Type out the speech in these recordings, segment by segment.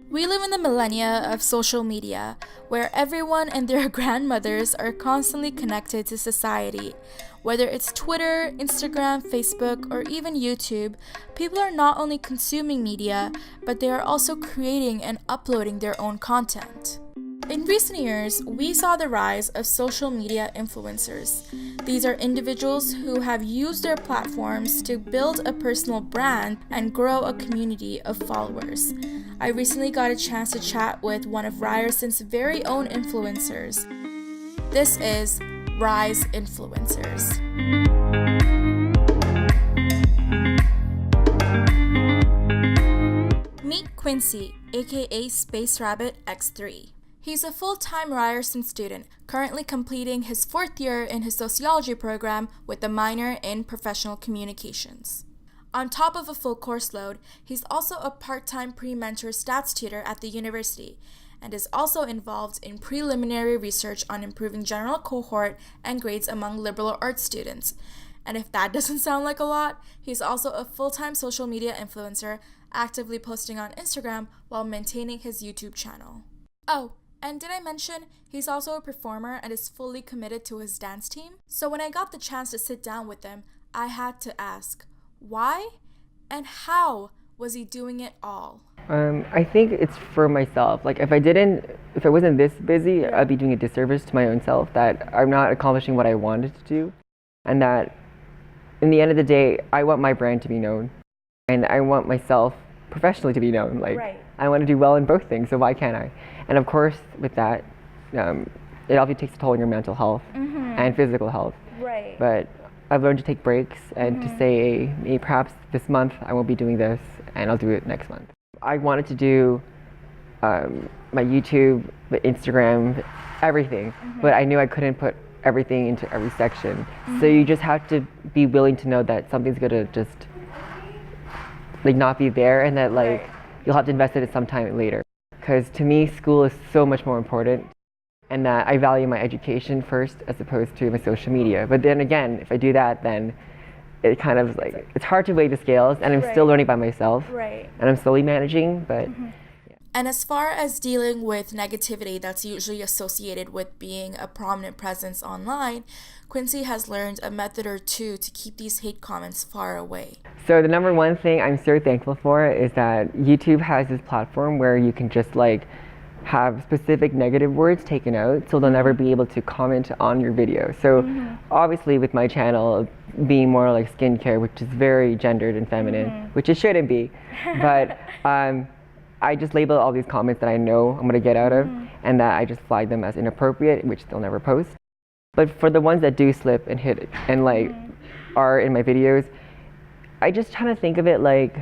We live in the millennia of social media, where everyone and their grandmothers are constantly connected to society. Whether it's Twitter, Instagram, Facebook, or even YouTube, people are not only consuming media, but they are also creating and uploading their own content. In recent years, we saw the rise of social media influencers. These are individuals who have used their platforms to build a personal brand and grow a community of followers. I recently got a chance to chat with one of Ryerson's very own influencers. This is Rise Influencers. Meet Quincy, aka SpaceRabbitx3. He's a full-time Ryerson student, currently completing his 4th year in his sociology program with a minor in professional communications. On top of a full course load, he's also a part-time pre-mentor stats tutor at the university, and is also involved in preliminary research on improving general cohort and grades among liberal arts students. And if that doesn't sound like a lot, he's also a full-time social media influencer, actively posting on Instagram while maintaining his YouTube channel. Oh, and did I mention he's also a performer and is fully committed to his dance team? So when I got the chance to sit down with him, I had to ask, why and how was he doing it all? I think it's for myself. Like if I wasn't this busy, I'd be doing a disservice to my own self, that I'm not accomplishing what I wanted to do. And that in the end of the day, I want my brand to be known. And I want myself professionally to be known. Like I want to do well in both things, so why can't I? And of course, with that, it obviously takes a toll on your mental health and physical health. Right. But I've learned to take breaks and to say, maybe perhaps this month I won't be doing this, and I'll do it next month. I wanted to do my YouTube, my Instagram, everything, but I knew I couldn't put everything into every section. So you just have to be willing to know that something's gonna just not be there, and that you'll have to invest in it sometime later. Because to me, school is so much more important, and that I value my education first as opposed to my social media. But then again, if I do that, then it kind of it's hard to weigh the scales, and I'm still learning by myself, and I'm slowly managing, but And as far as dealing with negativity that's usually associated with being a prominent presence online, Quincy has learned a method or two to keep these hate comments far away. So the number one thing I'm so thankful for is that YouTube has this platform where you can just have specific negative words taken out, so they'll never be able to comment on your video. So obviously with my channel being more like skincare, which is very gendered and feminine, which it shouldn't be, but I just label all these comments that I know I'm gonna get out of, and that I just flag them as inappropriate, which they'll never post. But for the ones that do slip and hit and are in my videos, I just try to think of it like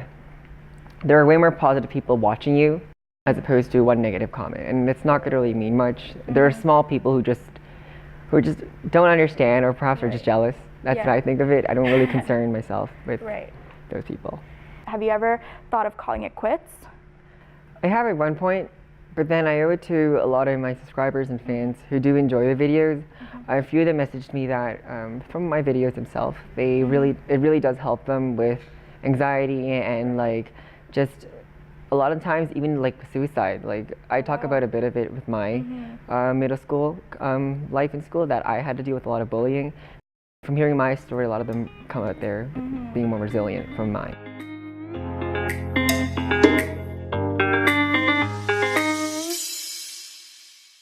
there are way more positive people watching you as opposed to one negative comment, and it's not gonna really mean much. There are small people who just don't understand, or perhaps are just jealous. That's what I think of it. I don't really concern myself with those people. Have you ever thought of calling it quits? I have at one point, but then I owe it to a lot of my subscribers and fans who do enjoy the videos. A few of them messaged me that from my videos themselves, it really does help them with anxiety and just a lot of times even suicide. I talk about a bit of it with my middle school life in school, that I had to deal with a lot of bullying. From hearing my story, a lot of them come out there being more resilient from mine.